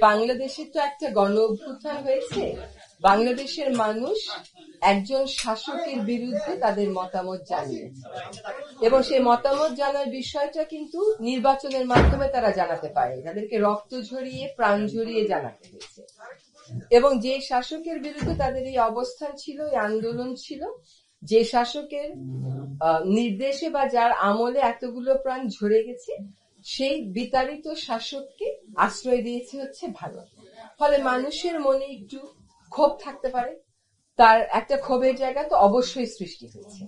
বাংলাদেশে তো একটা গণ অভ্যুত্থান হয়েছে। বাংলাদেশের মানুষ একজন শাসকের বিরুদ্ধে তাদের মতামত জানিয়েছে এবং সেই মতামত জানার বিষয়টা কিন্তু নির্বাচনের মাধ্যমে তারা জানাতে পারে, তাদেরকে রক্ত ঝরিয়ে প্রাণ ঝরিয়ে জানাতে হয়েছে। এবং যে শাসকের বিরুদ্ধে তাদের এই অবস্থান ছিল, এই আন্দোলন ছিল, যে শাসকের নির্দেশে বা যার আমলে এতগুলো প্রাণ ঝরে গেছে, সেই বিতাড়িত শাসককে আশ্রয় দিয়েছে হচ্ছে ভারত। ফলে মানুষের মনে একটু ক্ষোভ থাকতে পারে, তার একটা ক্ষোভের জায়গা তো অবশ্যই সৃষ্টি হয়েছে।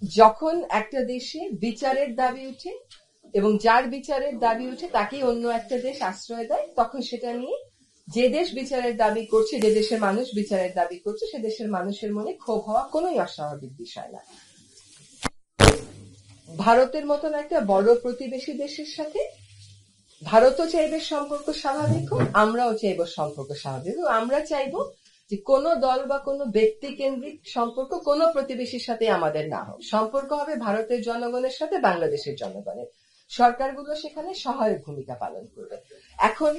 যখন একটা দেশে বিচারের দাবি উঠে এবং যার বিচারের দাবি উঠে তাকেই অন্য একটা দেশ আশ্রয় দেয়, তখন সেটা নিয়ে যে দেশ বিচারের দাবি করছে, যে দেশের মানুষ বিচারের দাবি করছে, সে দেশের মানুষের মনে ক্ষোভ হওয়া কোনোই অস্বাভাবিক বিষয় না। ভারতের মতন একটা বড় প্রতিবেশী দেশের সাথে ভারতও চাইবে সম্পর্ক স্বাভাবিক হোক, আমরাও চাইব সম্পর্ক স্বাভাবিক হোক। আমরা চাইব যে কোনো দল বা কোনো ব্যক্তি কেন্দ্রিক সম্পর্ক কোনো প্রতিবেশীর সাথে আমাদের না হোক। সম্পর্ক হবে ভারতের জনগণের সাথে বাংলাদেশের জনগণের। সরকারগুলো সেখানে সহায়ক ভূমিকা পালন করবে। এখন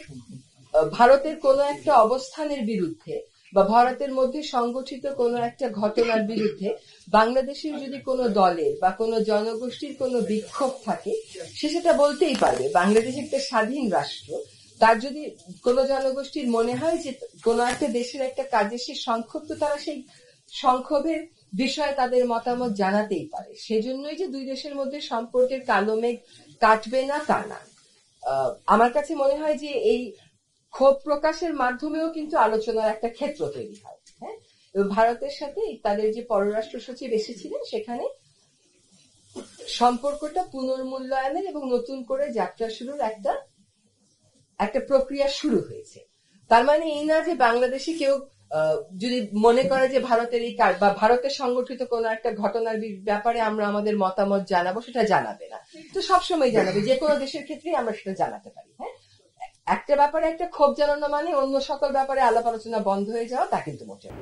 ভারতের কোনো একটা অবস্থানের বিরুদ্ধে বা ভারতের মধ্যে সংগঠিত কোনো একটা ঘটনার বিরুদ্ধে বাংলাদেশের যদি কোনো দলের বা কোনো জনগোষ্ঠীর কোনো বিক্ষোভ থাকে, সে সেটা বলতেই পারবে। বাংলাদেশ একটা স্বাধীন রাষ্ট্র, তার যদি কোনো জনগোষ্ঠীর মনে হয় যে কোনো একটা দেশের একটা কাজে সে সংক্ষুব্ধ, তারা সেই সংক্ষোভের বিষয়ে তাদের মতামত জানাতেই পারে। সেজন্যই যে দুই দেশের মধ্যে সম্পর্কের কালো মেঘ কাটবে না তা না। আমার কাছে মনে হয় যে এই ক্ষোভ প্রকাশের মাধ্যমেও কিন্তু আলোচনার একটা ক্ষেত্র তৈরি হয়। হ্যাঁ, এবং ভারতের সাথে তাদের যে পররাষ্ট্র সচিব এসেছিলেন, সেখানে সম্পর্কটা পুনর্মূল্যায়নের এবং নতুন করে যাত্রা শুরুর একটা প্রক্রিয়া শুরু হয়েছে। তার মানে এই না যে বাংলাদেশে কেউ যদি মনে করে যে ভারতের এই কাজ বা ভারতের সংগঠিত কোনো একটা ঘটনার ব্যাপারে আমরা আমাদের মতামত জানাবো, সেটা জানাবে না। তো সবসময় জানাবে, যে কোনো দেশের ক্ষেত্রেই আমরা সেটা জানাতে পারি। হ্যাঁ, একটা ব্যাপারে একটা ক্ষোভ জানানো মানে অন্য সকল ব্যাপারে আলাপ আলোচনা বন্ধ হয়ে যাওয়া, তা কিন্তু মোটেও।